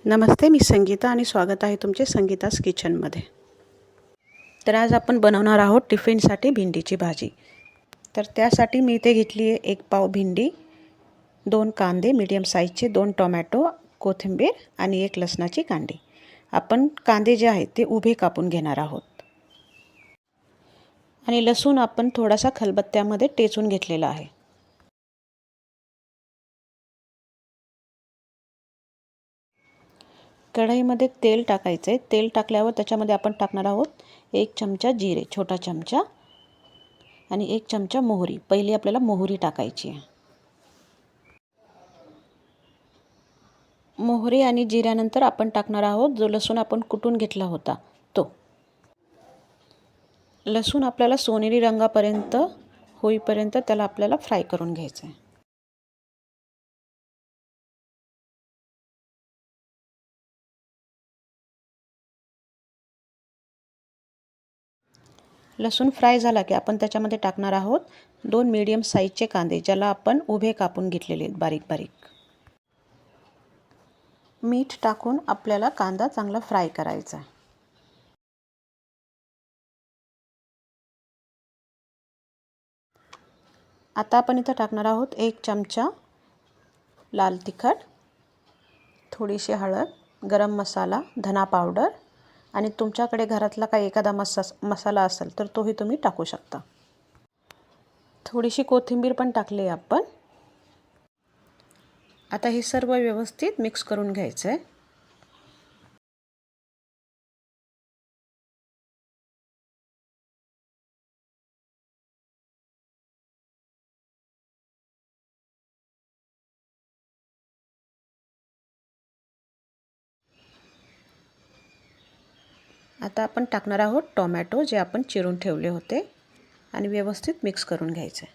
नमस्ते, मी संगीता आणि स्वागत आहे तुमचे संगीतास किचनमध्ये। तर आज आपण बनवणार आहोत टिफिनसाठी भेंडीची भाजी। तर त्यासाठी मी इथे घेतली आहे 1 पाव भेंडी, 2 कांदे मीडियम साईजचे, 2 टोमॅटो, कोथिंबीर आणि 1 लसणाची कांडी। आपण कांदे जे आहेत ते उभे कापून घेणार आहोत आणि लसूण आपण थोडासा खलबत्त्यामध्ये टेचून घेतलेला आहे। कढईमध्ये तेल टाकायचे आहे। तेल टाकल्यावर त्याच्यामध्ये आपण टाकणार आहोत 1 चमचा जिरे, छोटा चमचा, आणि 1 चमचा मोहरी। पहिली आपल्याला मोहरी टाकायची आहे। मोहरी आणि जिऱ्यानंतर आपण टाकणार आहोत जो लसूण आपण कुटून घेतला होता तो। लसूण आपल्याला सोनेरी रंगापर्यंत होईपर्यंत त्याला आपल्याला फ्राय करून घ्यायचं आहे। लसूण फ्राय झाला की आपण त्याच्यामध्ये टाकणार आहोत 2 मीडियम साईजचे कांदे, ज्याला आपण उभे कापून घेतलेले आहेत बारीक बारीक। मीठ टाकून आपल्याला कांदा चांगला फ्राय करायचा आहे। आता आपण इथे टाकणार आहोत 1 चमचा लाल तिखट, थोडीशी हळद, गरम मसाला, धना पावडर, आणि तुमच्याकडे घरातला काही एखादा मसाला असेल तर तोही तुम्ही टाकू शकता। थोडीशी कोथिंबीर पण टाकली आहे आपण। आता हे सर्व व्यवस्थित मिक्स करून घ्यायचं आहे। आता आपण टाकणार आहोत टोमॅटो, जे आपण चिरून ठेवले होते, आणि व्यवस्थित मिक्स करून घ्यायचे।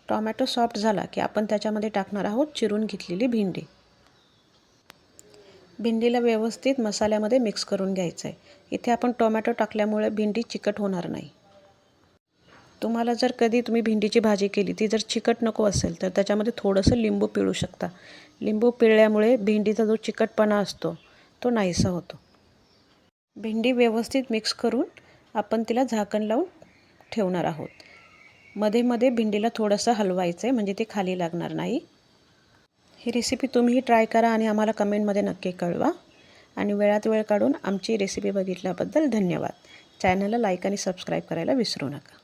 टोमॅटो सॉफ्ट झाला की आपण त्याच्यामध्ये टाकणार आहोत चिरून घेतलेली भेंडी। भेंडीला व्यवस्थित मसाल्यामध्ये मिक्स करून घ्यायचं आहे। इथे आपण टोमॅटो टाकल्यामुळे भेंडी चिकट होणार नाही। तुम्हाला जर कधी तुम्ही भेंडीची भाजी केली ती जर चिकट नको असेल तर त्याच्यामध्ये थोडंसं लिंबू पिळू शकता। लिंबू पिळल्यामुळे भेंडीचा जो चिकटपणा असतो तो नाहीसा होतो। भेंडी व्यवस्थित मिक्स करून आपण तिला झाकण लावून ठेवणार आहोत। मध्ये मध्ये भेंडीला थोडंसं हलवायचं आहे म्हणजे ते खाली लागणार नाही। ही रेसिपी तुम्हीही ट्राय करा आणि आम्हाला कमेंटमध्ये नक्की कळवा। आणि वेळात वेळ काढून आमची रेसिपी बघितल्याबद्दल धन्यवाद। चॅनलला लाईक आणि सबस्क्राईब करायला विसरू नका।